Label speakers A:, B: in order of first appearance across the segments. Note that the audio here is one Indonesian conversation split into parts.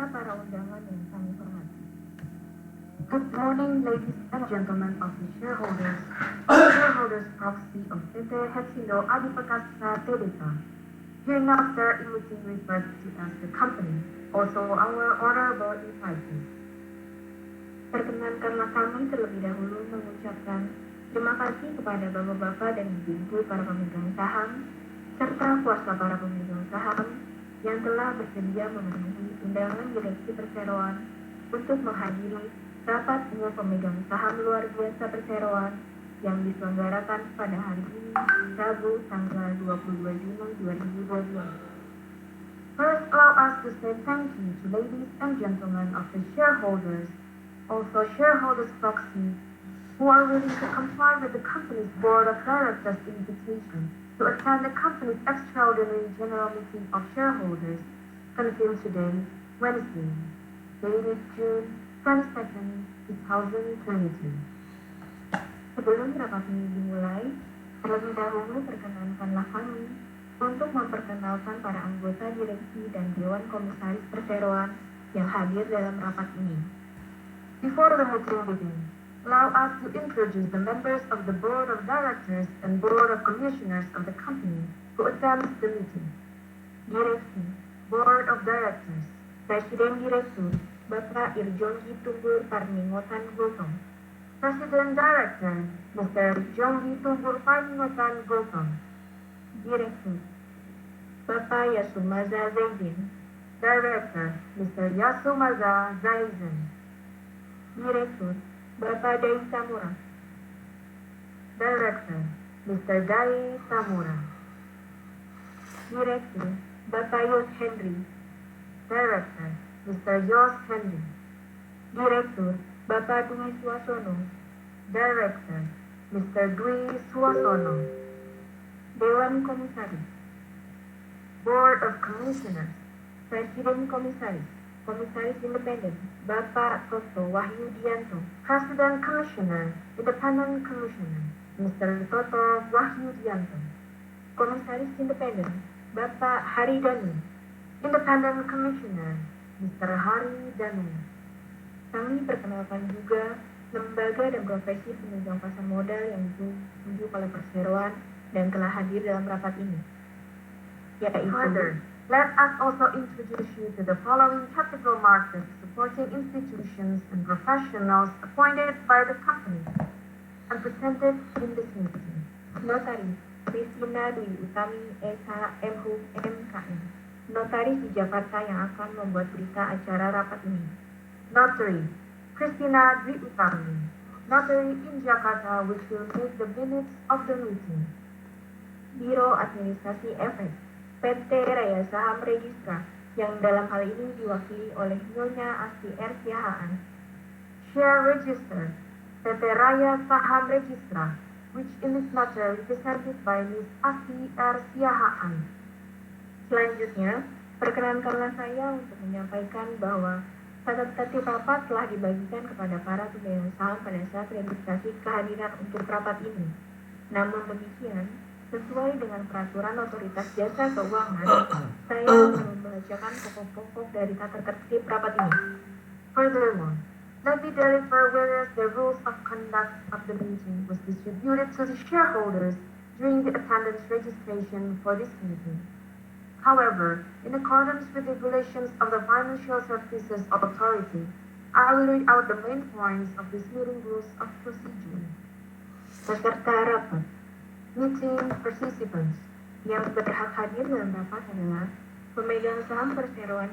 A: serta para undangan yang kami hormati.
B: Good morning, ladies and gentlemen of the shareholders proxy of PT Hexindo Adi Perkasa Tbk. Hereafter in meeting referred to as the company, also our honorable invitees.
A: Perkenankanlah kami terlebih dahulu mengucapkan terima kasih kepada bapak-bapak dan ibu-ibu para pemegang saham, serta kuasa para pemegang saham yang telah bersedia memenuhi undangan direksi perseroan untuk menghadiri rapat umum pemegang saham luar biasa perseroan yang diselenggarakan pada hari ini, Rabu, tanggal 22 Juni 2022.
B: First, allow us to say thank you to ladies and gentlemen of the shareholders, also shareholders proxy, who are willing to comply with the company's board of directors' invitation to attend the company's extraordinary general meeting of shareholders, convened today, Wednesday, dated June 22nd, 2022.
A: Sebelum rapat ini dimulai, terlebih dahulu perkenankanlah kami untuk memperkenalkan para anggota direksi dan Dewan Komisaris Perseroan yang hadir dalam rapat ini.
B: Before the meeting begins, allow us to introduce the members of the Board of Directors and Board of Commissioners of the company who attends the meeting.
A: Direksi,
B: Board of Directors,
A: Presiden Direktur, Bapak Irjonggi Tunggul Parningotan Gultom.
B: President Director, Mr. Jonggi Tunggul Parningotan Gultom.
A: Direktur, Bapak Yasumaza Zaidin.
B: Director, Mr. Yasumaza Zaiden.
A: Direktur, Bapak Dai Tamura.
B: Director, Mr. Dai Tamura.
A: Direktur, Bapak Yos Henry.
B: Director, Mr. Yos Henry.
A: Direktur, Bapak Dwi Suasono.
B: Director, Mr. Dwi Suasono.
A: Dewan Komisaris,
B: Board of Commissioners,
A: Presiden Komisaris, Komisaris Independen, Bapak Toto Wahyudianto.
B: President Commissioner, Independent Commissioner, Mr. Toto Wahyudianto.
A: Komisaris Independen, Bapak Hari Danu.
B: Independent Commissioner, Mr. Hari Danu.
A: Kami perkenalkan juga lembaga dan profesi pemegang pasar modal yang ditunjuk oleh perseroan dan telah hadir dalam rapat ini, yaitu
B: Further, let us also introduce you to the following capital market supporting institutions and professionals appointed by the company and presented in this meeting.
A: Notaris Kristina Dwi Utami SH MHU MKM, notaris di Jakarta yang akan membuat berita acara rapat ini.
B: Notary Christina Dwi Utami, notary in Jakarta, which will make the minutes of the meeting.
A: Biro Administrasi Efek PT Raya Saham Registra yang dalam hal ini diwakili oleh Nyonya Asti R. Siahaan.
B: Share Register PT Raya Saham Registra, which in this matter represented by Ms. Asti R. Siahaan.
A: Selanjutnya, perkenankanlah saya untuk menyampaikan bahwa tata tertib rapat telah dibagikan kepada para pemegang saham pada saat registrasi kehadiran untuk rapat ini. Namun demikian, sesuai dengan peraturan otoritas jasa keuangan, saya akan membacakan pokok-pokok dari tata tertib rapat ini.
B: Furthermore, let me deliver whereas the rules of conduct of the meeting was distributed to the shareholders during the attendance registration for this meeting. However, in accordance with the regulations of the Financial Services Authority, I will read out the main points of this meeting rules of procedure.
A: Peserta rapat.
B: Meeting participants.
A: Yang berhak hadir dalam rapat adalah pemegang saham perseroan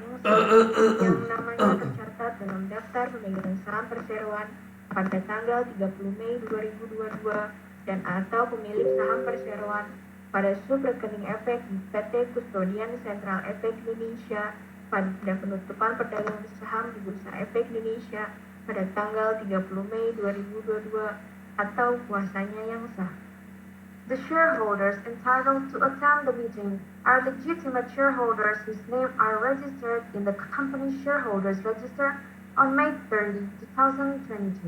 A: yang namanya tercatat dalam daftar pemegang saham perseroan pada tanggal 30 Mei 2022 dan atau pemilik saham perseroan pada subrekening efek di PT Kustodian Sentral Efek Indonesia pada penutupan perdagangan saham di Bursa Efek Indonesia pada tanggal 30 Mei 2022 atau kuasanya yang sah.
B: The shareholders entitled to attend the meeting are legitimate shareholders whose names are registered in the company's shareholders register on May 30, 2022.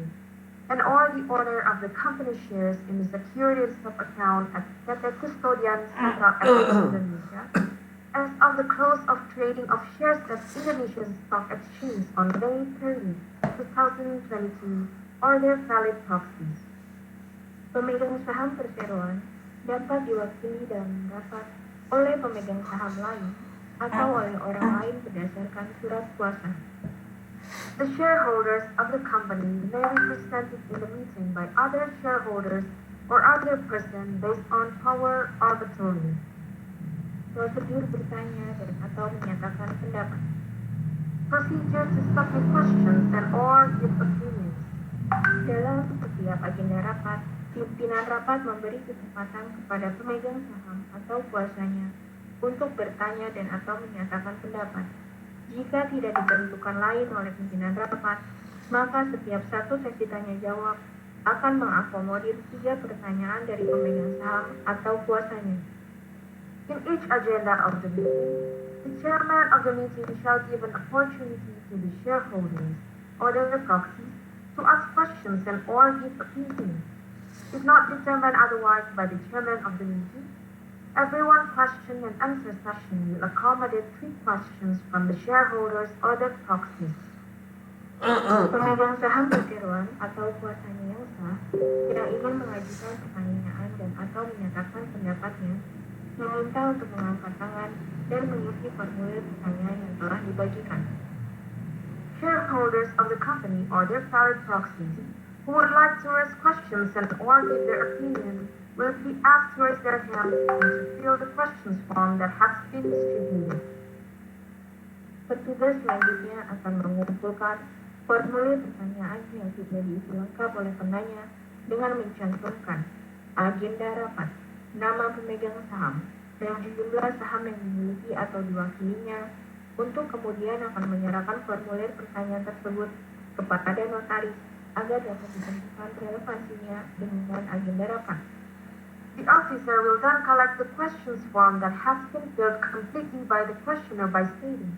B: And or the owner of the company shares in the securities sub account at PT Kustodian Sentral Efek Indonesia as of the close of trading of shares at Indonesian Stock Exchange on May 30, 2022, or their valid proxies.
A: Pemegang saham perseroan dapat diwakili dalam rapat oleh pemegang saham lain atau oleh orang lain berdasarkan surat kuasa.
B: The shareholders of the company may be presented in the meeting by other shareholders or other person based on power of attorney.
A: Prosedur bertanya dan atau menyatakan pendapat.
B: Procedure to submit questions and or give opinions.
A: Dalam setiap agenda rapat, pimpinan rapat memberi kesempatan kepada pemegang saham atau kuasanya untuk bertanya dan atau menyatakan pendapat. Jika tidak ditentukan lain oleh pimpinan rapat, maka setiap satu sesi tanya jawab akan mengakomodir 3 pertanyaan dari pemegang saham atau kuasanya.
B: In each agenda of the meeting, the chairman of the meeting shall give an opportunity to the shareholders or their proxies to ask questions and or give opinions. If not determined otherwise by the chairman of the meeting, every one question and answer session will accommodate 3 questions from the shareholders or their proxies.
A: Pemegang saham perseroan atau kuasanya yang sah yang ingin mengajukan pertanyaan dan atau menyatakan pendapatnya meminta untuk mengangkat tangan dan mengisi formulir pertanyaan yang telah dibagikan.
B: Shareholders of the company or their valid proxies who would like to raise questions and or give their opinion will be asked to raise their hands and to fill the questions form that has been distributed.
A: Petugas selanjutnya akan mengumpulkan formulir pertanyaan yang sudah diisi lengkap oleh penanya dengan mencantumkan agenda rapat, nama pemegang saham, dan jumlah saham yang dimiliki atau diwakilinya, untuk kemudian akan menyerahkan formulir pertanyaan tersebut kepada notaris agar dapat ditentukan relevansinya dengan agenda rapat.
B: The officer will then collect the questions form that has been filled completely by the questioner by stating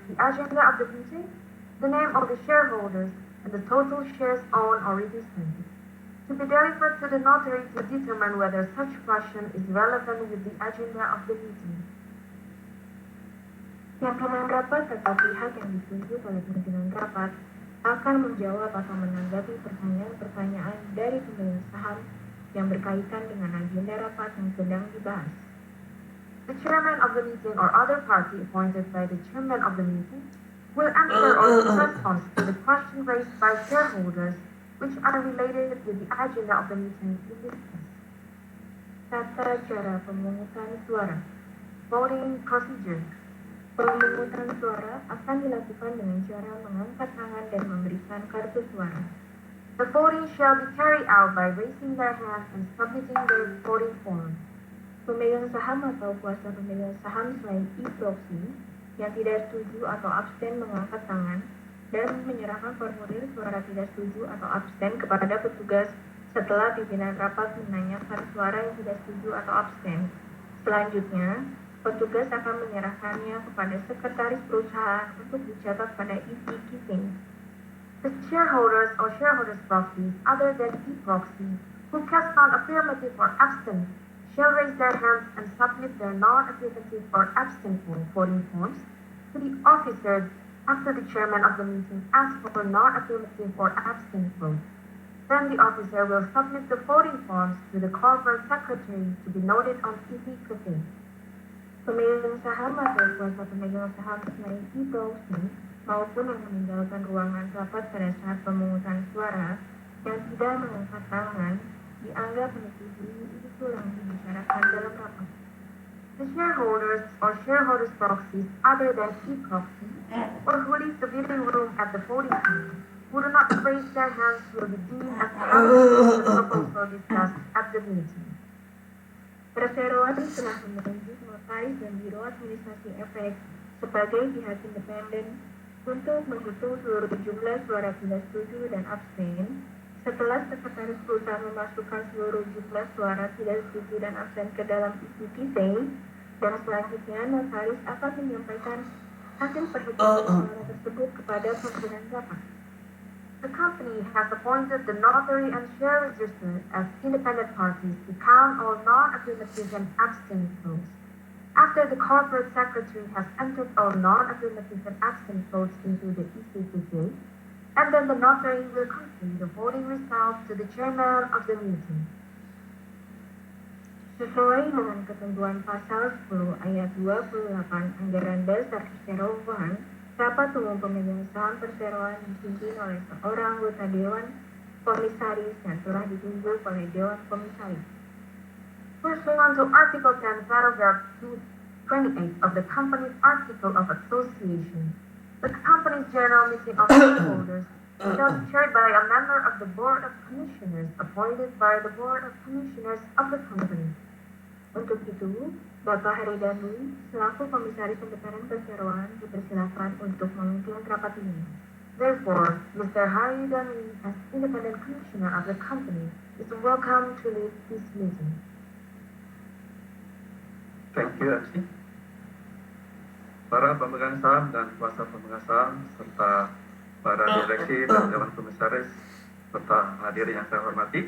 B: the agenda of the meeting, the name of the shareholders, and the total shares owned or represented, to be delivered to the notary to determine whether such question is relevant with the agenda of the meeting.
A: Pimpinan rapat atau pihak yang ditunjuk oleh pimpinan rapat akan menjawab atau menanggapi pertanyaan-pertanyaan dari pemegang saham yang berkaitan dengan agenda rapat yang sedang dibahas.
B: The chairman of the meeting or other party appointed by the chairman of the meeting will answer or give response to the question raised by shareholders which are related with the agenda of the meeting in this case.
A: Tata cara pemungutan suara.
B: Voting procedure.
A: Pemungutan suara akan dilakukan dengan cara mengangkat tangan dan memberikan kartu suara.
B: The voting shall be carried out by raising their hand and submitting their voting form.
A: Pemegang saham atau kuasa pemegang saham selain e-proxy yang tidak setuju atau abstain mengangkat tangan dan menyerahkan formulir suara tidak setuju atau abstain kepada petugas setelah pimpinan rapat menanyakan suara yang tidak setuju atau abstain. Selanjutnya, petugas akan menyerahkannya kepada sekretaris perusahaan untuk dicatat pada e-keeping.
B: The shareholders or shareholders' proxies other than e-proxy who cast non-affirmative or abstain shall raise their hands and submit their non-affirmative or abstain voting forms to the officer after the chairman of the meeting asks for non-affirmative or abstain vote. Then the officer will submit the voting forms to the corporate secretary to be noted on e-keeping.
A: Pemegang saham atau kuasa pemegang saham selain e-proxy maupun yang meninggalkan ruangan rapat pada saat pemungutan suara yang tidak mengangkat tangan dianggap menyetujui usul yang dibicarakan dalam rapat.
B: The shareholders or shareholders' proxies other than e-proxy or who leave the meeting room at the voting time who do not raise their hands will be deemed as the proposal discussed at the meeting.
A: Perseroan telah menunjuk notaris dan biro administrasi efek sebagai pihak independen untuk menghitung seluruh jumlah suara tidak setuju dan abstain. Setelah sekretaris perusahaan memasukkan seluruh jumlah suara tidak setuju dan abstain ke dalam e-keeping, dan selanjutnya notaris akan menyampaikan hasil perhitungan suara tersebut kepada pimpinan rapat.
B: The company has appointed the notary and share register as independent parties to count all non-affirmative and abstain votes. After the corporate secretary has entered all non-affirmative and absent votes into the ECTJ, and then the notary will convey the voting results to the chairman of the meeting.
A: Sesuai dengan ketentuan pasal 10 ayat 28 Anggaran Dasar Perseroan, rapat umum pemegang saham perseroan dipimpin oleh seorang anggota Dewan Komisaris yang telah ditunjuk oleh Dewan Komisaris.
B: Pursuant to Article 10, Paragraph 28 of the Company's Article of Association, the Company's General Meeting of Shareholders shall be chaired by a member of the Board of Commissioners appointed by the Board of Commissioners of the Company.
A: Untuk itu, Bapak Haryadanu selaku Komisaris Independen Perseroan dipersilakan untuk memimpin rapat ini.
B: Therefore, Mr. Haryadanu, as Independent Commissioner of the Company, is welcome to lead this meeting.
C: Thank you, MC. Para pemegang saham dan kuasa pemegang saham, serta para direksi dan Dewan Komisaris, serta hadirin yang saya hormati,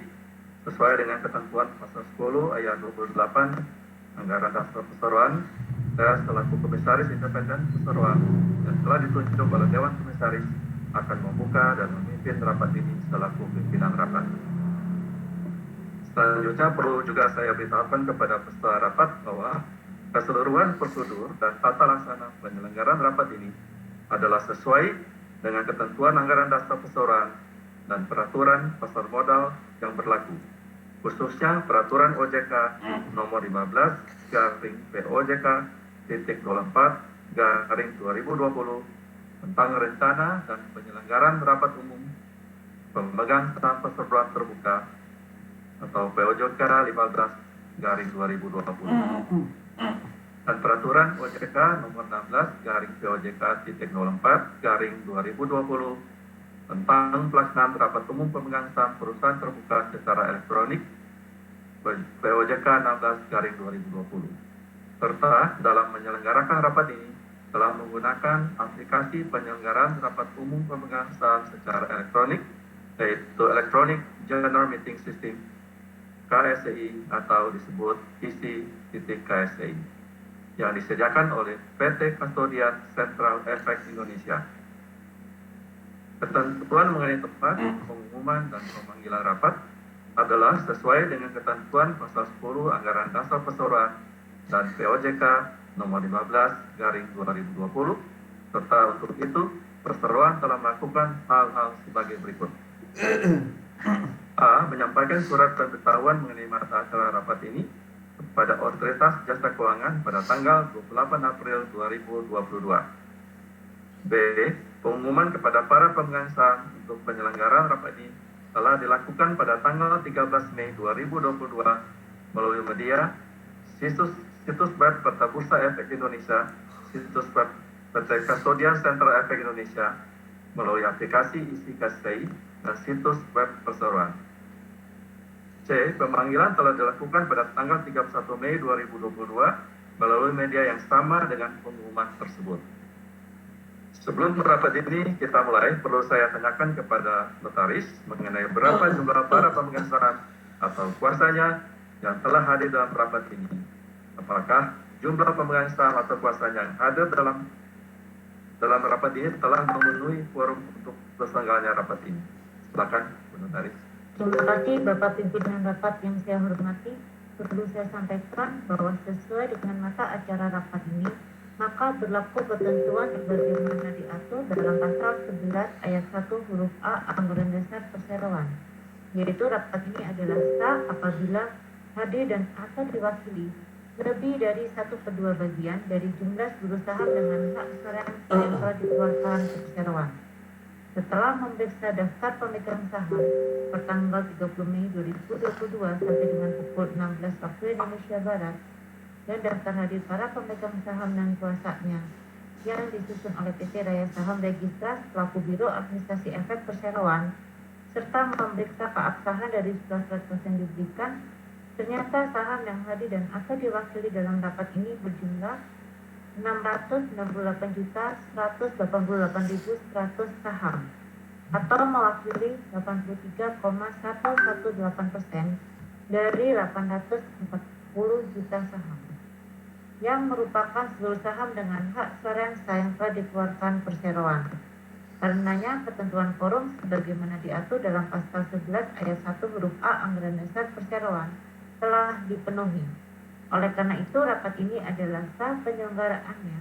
C: sesuai dengan ketentuan pasal 10 ayat 28 Anggaran Dasar Perseroan, saya selaku Komisaris Independen Perseroan dan telah ditunjuk oleh Dewan Komisaris akan membuka dan memimpin rapat ini selaku pimpinan rapat. Selanjutnya perlu juga saya beritahukan kepada peserta rapat bahwa keseluruhan prosedur dan tata laksana penyelenggaraan rapat ini adalah sesuai dengan ketentuan Anggaran Dasar Perseroan dan peraturan pasar modal yang berlaku, khususnya peraturan OJK nomor 15/POJK.04/2020 tentang rencana dan penyelenggaraan rapat umum pemegang saham perseroan terbuka atau POJK 15/2020 dan peraturan OJK nomor 16/POJK.04/2020 tentang pelaksanaan rapat umum pemegang saham perusahaan terbuka secara elektronik POJK 16/2020 serta dalam menyelenggarakan rapat ini telah menggunakan aplikasi penyelenggaraan rapat umum pemegang saham secara elektronik yaitu Electronic General Meeting System KSEI atau disebut EC-KSEI yang disediakan oleh PT Kastodian Central FX Indonesia. Ketentuan mengenai tempat, pengumuman, dan pemanggilan rapat adalah sesuai dengan ketentuan pasal 10 Anggaran Dasar Perseroan dan POJK nomor 15/2020 serta untuk itu perseroan telah melakukan hal-hal sebagai berikut. A. Menyampaikan surat pemberitahuan mengenai masa acara rapat ini kepada Otoritas Jasa Keuangan pada tanggal 28 April 2022. B. Pengumuman kepada para pemegang saham untuk penyelenggaraan rapat ini telah dilakukan pada tanggal 13 Mei 2022 melalui media situs web Peta Bursa Efek Indonesia, situs web PT Kastodian Central Efek Indonesia melalui aplikasi EC-KSEI dan situs web perseroan. C. Pemanggilan telah dilakukan pada tanggal 31 Mei 2022 melalui media yang sama dengan pengumuman tersebut. Sebelum rapat ini kita mulai, perlu saya tanyakan kepada notaris mengenai berapa jumlah para pemegang saham atau kuasanya yang telah hadir dalam rapat ini. Apakah jumlah pemegang saham atau kuasanya yang hadir dalam rapat ini telah memenuhi quorum untuk terselenggaranya rapat ini? Silakan, Bu Notaris.
D: Terima kasih Bapak Pimpinan Rapat yang saya hormati. Perlu saya sampaikan bahwa sesuai dengan masa acara rapat ini, maka berlaku ketentuan sebagaimana diatur dalam pasal 11 ayat 1 huruf A Anggaran Dasar Perseroan, yaitu rapat ini adalah sah apabila hadir dan atau diwakili lebih dari 1/2 bagian dari jumlah seluruh saham dengan hak suara yang telah dikeluarkan perseroan. Setelah memeriksa daftar pemegang saham pertanggal 30 Mei 2022 sampai dengan pukul 16 waktu Indonesia Barat dan daftar hadir para pemegang saham dan kuasanya yang disusun oleh PT Raya Saham Registrar selaku Biro Administrasi Efek Perseroan serta memeriksa keabsahan dari surat-surat yang diberikan, ternyata saham yang hadir dan atau diwakili dalam rapat ini berjumlah 668.188.100 saham atau mewakili 83,118% dari 840 juta saham. yang merupakan seluruh saham dengan hak suara yang sah yang telah dikeluarkan perseroan. Karenanya, ketentuan quorum sebagaimana diatur dalam pasal 11 ayat 1 huruf A Anggaran Dasar Perseroan telah dipenuhi. Oleh karena itu, rapat ini adalah sah penyelenggaraannya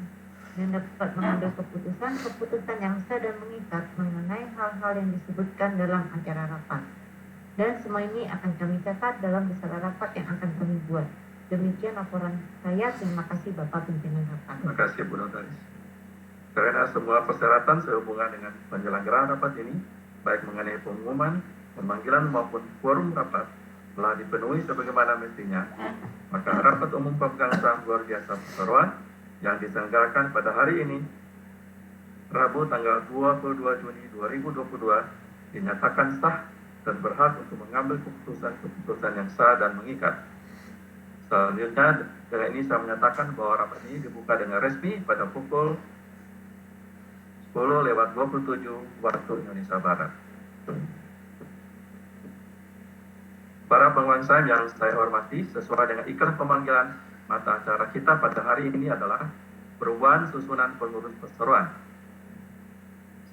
D: dan dapat mengambil keputusan yang sah dan mengikat mengenai hal-hal yang disebutkan dalam acara rapat. Dan semua ini akan kami catat dalam besaran rapat yang akan kami buat. Demikian laporan saya. Terima kasih Bapak Pimpinan Rapat.
C: Terima kasih Bu Notaris. Karena semua persyaratan sehubungan dengan penyelenggaraan rapat ini, baik mengenai pengumuman, pemanggilan maupun quorum rapat, telah dipenuhi sebagaimana mestinya, maka rapat umum pemegang saham luar biasa perseroan yang diselenggarakan pada hari ini, Rabu tanggal 22 Juni 2022, dinyatakan sah dan berhak untuk mengambil keputusan yang sah dan mengikat. Selanjutnya, dengan ini saya menyatakan bahwa rapat ini dibuka dengan resmi pada pukul 10:27 waktu Indonesia Barat. Para pengulang saham yang saya hormati, sesuai dengan ikrar pemanggilan, mata acara kita pada hari ini adalah perubahan susunan pengurus perseroan.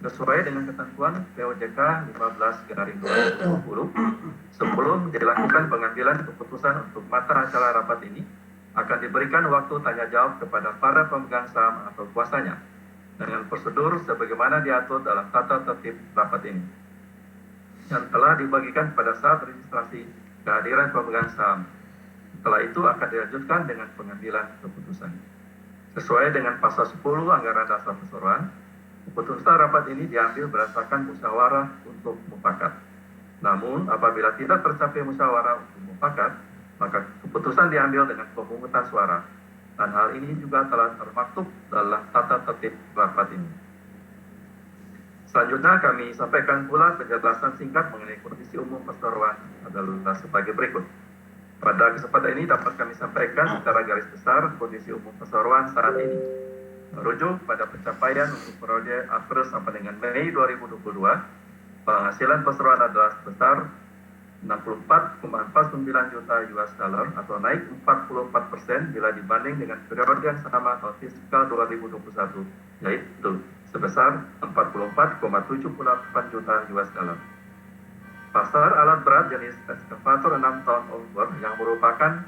C: Sesuai dengan ketentuan POJK 15/2020, sebelum dilakukan pengambilan keputusan untuk mata acara rapat ini, akan diberikan waktu tanya jawab kepada para pemegang saham atau kuasanya dengan prosedur sebagaimana diatur dalam tata tertib rapat ini yang telah dibagikan pada saat registrasi kehadiran pemegang saham. Setelah itu akan dilanjutkan dengan pengambilan keputusan. Sesuai dengan pasal 10 Anggaran Dasar Perseroan, keputusan rapat ini diambil berdasarkan musyawarah untuk mufakat. Namun, apabila tidak tercapai musyawarah untuk mufakat, maka keputusan diambil dengan pemungutan suara. Dan hal ini juga telah termaktub dalam tata tertib rapat ini. Selanjutnya kami sampaikan pula penjelasan singkat mengenai kondisi umum perseroan adalah sebagai berikut. Pada kesempatan ini dapat kami sampaikan secara garis besar kondisi umum perseroan saat ini. Merujuk pada pencapaian untuk periode April sampai dengan Mei 2022, penghasilan perseroan adalah sebesar 64,49 juta US dollar atau naik 44% bila dibanding dengan periode yang sama tahun fiskal 2021, yaitu sebesar 44,78 juta US dollar. Pasar alat berat jenis ekskavator 6 ton over yang merupakan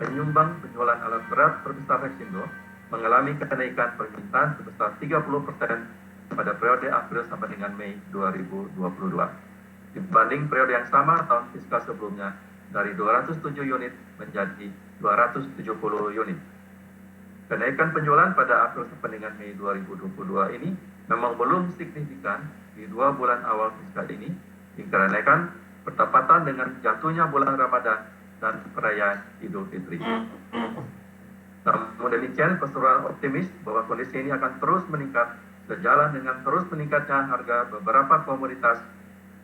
C: penyumbang penjualan alat berat terbesar Reksindo mengalami kenaikan permintaan sebesar 30% pada periode April sampai dengan Mei 2022. Dibanding periode yang sama tahun fiskal sebelumnya dari 207 unit menjadi 270 unit. Kenaikan penjualan pada April sampai dengan Mei 2022 ini memang belum signifikan di 2 bulan awal fiskal ini, dikarenakan bertepatan dengan jatuhnya bulan Ramadan dan perayaan Idul Fitri. Namun demikian, perseroan optimis bahwa kondisi ini akan terus meningkat sejalan dengan terus meningkatnya harga beberapa komoditas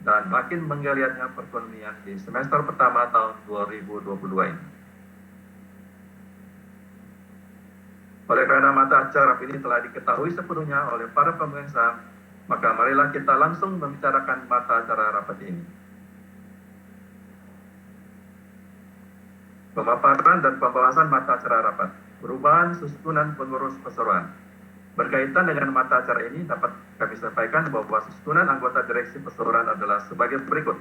C: dan makin menggeliatnya perekonomian di semester pertama tahun 2022 ini. Oleh karena mata acara ini telah diketahui sepenuhnya oleh para pemegang saham, maka marilah kita langsung membicarakan mata acara rapat ini. Pemaparan dan pembahasan mata acara rapat, perubahan susunan pengurus perseroan. Berkaitan dengan mata acara ini dapat kami sampaikan bahwa susunan anggota direksi perseroan adalah sebagai berikut.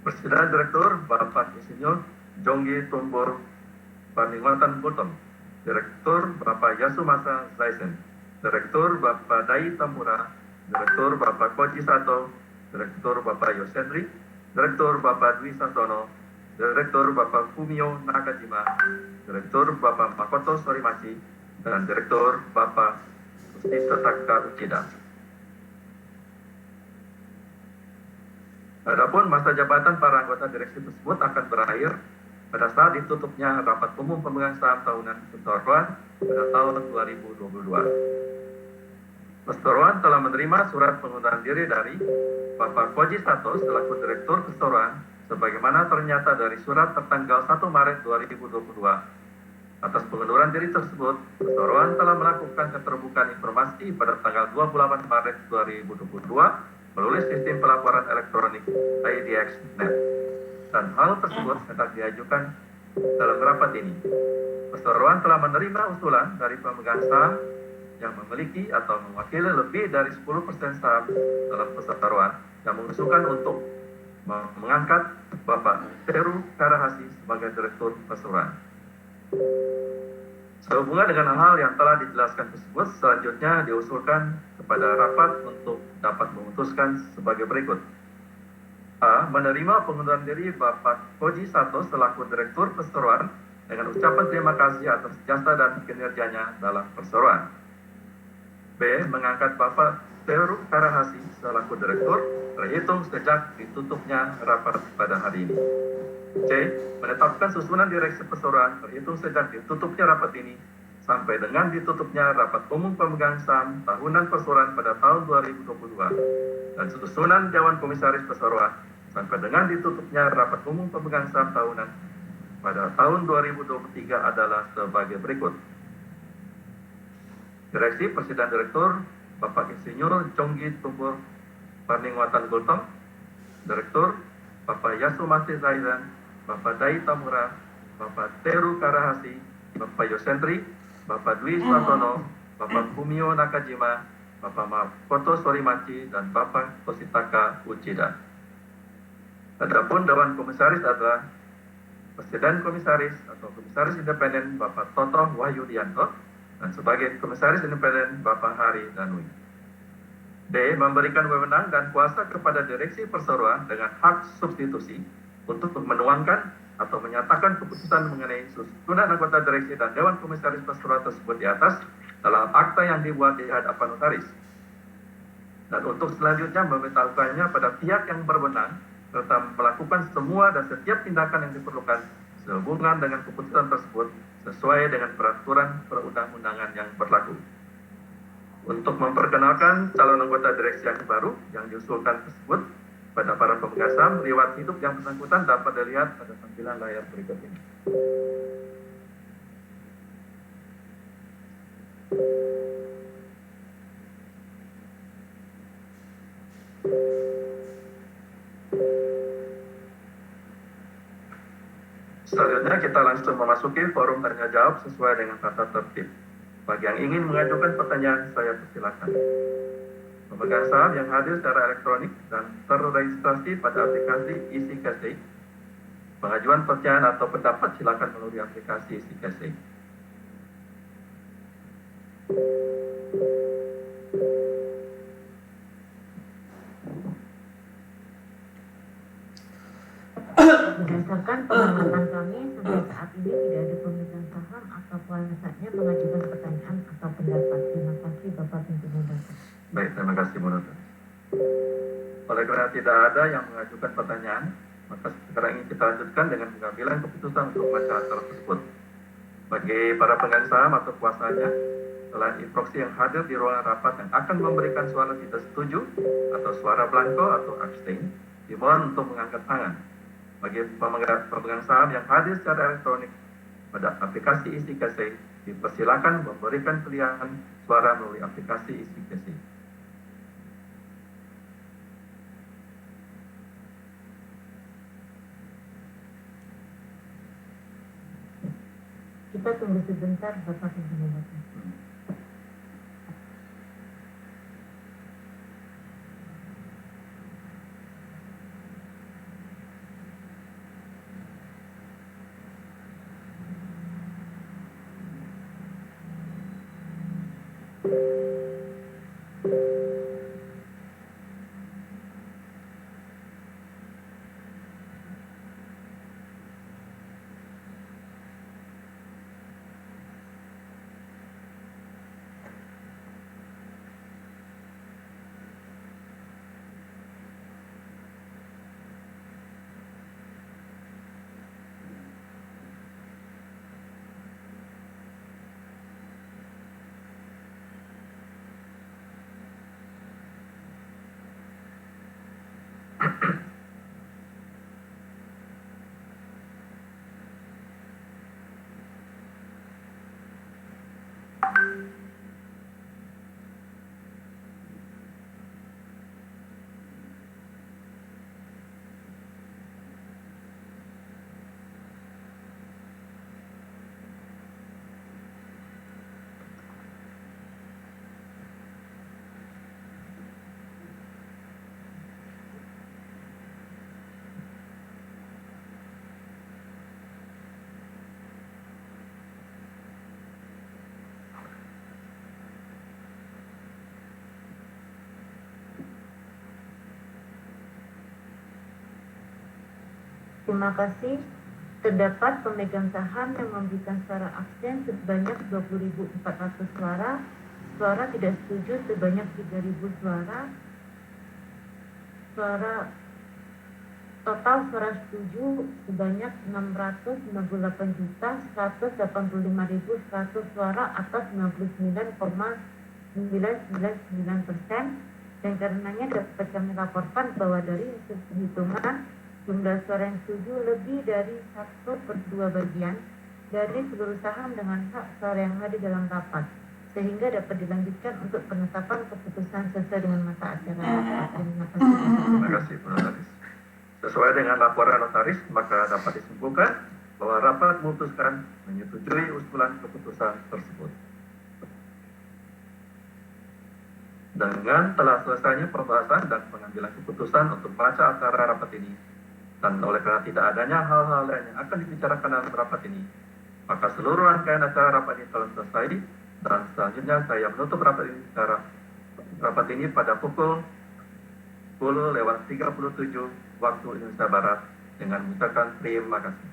C: Presiden Direktur Bapak Insinyur Jonggi Tumbur Paningwatan Bulton, Direktur Bapak Yasumasa Zaisen, Direktur Bapak Dai Tamura, Direktur Bapak Koji Sato, Direktur Bapak Yosendri, Direktur Bapak Dwi Sasono, Direktur Bapak Fumio Nakajima, Direktur Bapak Makoto Sorimachi, dan Direktur Bapak Tataka Uchida. Adapun masa jabatan para anggota direksi tersebut akan berakhir pada saat ditutupnya rapat umum pemegang saham tahunan perseroan pada tahun 2022. Perseroan telah menerima surat pengunduran diri dari Bapak Koji Sato selaku Direktur Perseroan sebagaimana ternyata dari surat tertanggal 1 Maret 2022. Atas pengunduran diri tersebut, perseroan telah melakukan keterbukaan informasi pada tanggal 28 Maret 2022 melalui sistem pelaporan elektronik IDX.net. Dan hal tersebut hendak diajukan dalam rapat ini. Perseroan telah menerima usulan dari pemegang saham yang memiliki atau mewakili lebih dari 10% saham dalam perseroan yang mengusulkan untuk mengangkat Bapak Teru Karahasi sebagai Direktur Perseroan. Sehubungan dengan hal yang telah dijelaskan tersebut, selanjutnya diusulkan kepada rapat untuk dapat memutuskan sebagai berikut. A. Menerima pengunduran diri Bapak Koji Sato selaku Direktur Perseroan dengan ucapan terima kasih atas jasa dan kinerjanya dalam perseroan. B. Mengangkat Bapak Teru Karahasi selaku Direktur terhitung sejak ditutupnya rapat pada hari ini. C. Menetapkan susunan direksi perseroan terhitung sejak ditutupnya rapat ini sampai dengan ditutupnya rapat umum pemegang saham tahunan perseroan pada tahun 2022 dan susunan Dewan Komisaris Perseroan sampai dengan ditutupnya rapat umum pemegang saham tahunan pada tahun 2023 adalah sebagai berikut. Direksi Presiden Direktur Bapak Insinyur Jonggi Tumpur Paningwatan Gultom, Direktur Bapak Yasumati Zaidan, Bapak Dai Tamura, Bapak Teru Karahasi, Bapak Yosentri, Bapak Dwi Swatono, Bapak Fumio Nakajima, Bapak Makoto Sorimachi, dan Bapak Kositaka Uchida. Adapun Dewan Komisaris adalah Presiden Komisaris atau Komisaris Independen Bapak Toto Wahyudianto dan sebagai Komisaris Independen Bapak Hari Danui. D. Memberikan wewenang dan kuasa kepada Direksi Perseroan dengan hak substitusi untuk menuangkan atau menyatakan keputusan mengenai susunan anggota direksi dan Dewan Komisaris Perseroan tersebut di atas dalam akta yang dibuat di hadapan notaris. Dan untuk selanjutnya memberitahukannya pada pihak yang berwenang serta melakukan semua dan setiap tindakan yang diperlukan sehubungan dengan keputusan tersebut sesuai dengan peraturan perundang-undangan yang berlaku. Untuk memperkenalkan calon anggota direksi yang baru yang diusulkan tersebut pada para pemegang saham, riwayat hidup yang bersangkutan dapat dilihat pada tampilan layar berikut ini. Selanjutnya kita langsung memasuki forum tanya jawab sesuai dengan tata tertib. Bagi yang ingin mengajukan pertanyaan, saya persilakan. Pemegang saham yang hadir secara elektronik dan terregistrasi pada aplikasi EasyCashly, pengajuan pertanyaan atau pendapat silakan melalui aplikasi EasyCashly.
D: Berdasarkan pengamatan kami, sampai saat ini tidak ada pemegang saham atau kuasanya mengajukan pertanyaan atau pendapat. Terima kasih Bapak Pimpinan Rapat.
C: Baik, terima kasih Bu Notaris. Oleh karena tidak ada yang mengajukan pertanyaan, maka sekarang ini kita lanjutkan dengan pengambilan keputusan untuk masalah tersebut. Bagi para pemegang saham atau kuasanya, selain instruksi yang hadir di ruangan rapat yang akan memberikan suara tidak setuju atau suara blanko atau abstain, dimohon untuk mengangkat tangan. Bagi pemegang saham yang hadir secara elektronik pada aplikasi EasyCashly, dipersilakan memberikan pilihan suara melalui aplikasi EasyCashly.
D: Kita tunggu sebentar Bapak Pimpinan Rapat. Terima kasih. Terdapat pemegang saham yang memberikan suara absen sebanyak 20.400 suara, suara tidak setuju sebanyak 3.000 suara, total suara setuju sebanyak 698.185.100 suara atas 99,999%, dan karenanya dapat kami laporkan bahwa dari hasil penghitungan jumlah suara yang setuju lebih dari 1/2 bagian dari seluruh saham dengan hak suara yang hadir dalam rapat, sehingga dapat dilanjutkan untuk penetapan keputusan sesuai dengan mata acara rapat. Terima kasih.
C: Terima kasih, Bu Notaris. Sesuai dengan laporan notaris, maka dapat disimpulkan bahwa rapat memutuskan menyetujui usulan keputusan tersebut. Dengan telah selesainya pembahasan dan pengambilan keputusan untuk baca acara rapat ini, dan oleh karena tidak adanya hal-hal lain yang akan dibicarakan dalam rapat ini, maka seluruh rangkaian acara rapat ini telah selesai, dan selanjutnya saya menutup rapat ini pada pukul 10:37 waktu Indonesia Barat dengan mengucapkan terima kasih.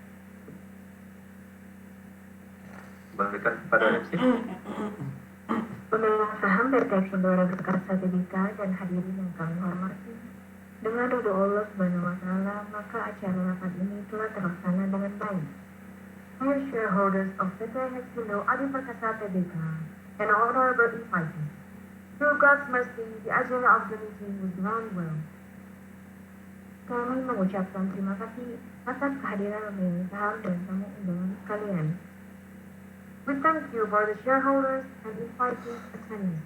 C: Berikan kepada MC.
A: Pemegang saham PT Eksindora Berkarsa Tbk dan hadirin yang kami hormati, dengan ridho Allah Subhanahu wa Ta'ala, maka acara rapat ini telah terlaksana dengan baik. Dear shareholders of PT Eksindora Adi Perkasa Tbk and honorable invitees, through God's mercy, the agenda of the meeting was run well. Kami mengucapkan terima kasih atas kehadiran pemegang saham dan tamu undangan sekalian.
B: We thank you for the shareholders and invitees attending.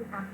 A: Kita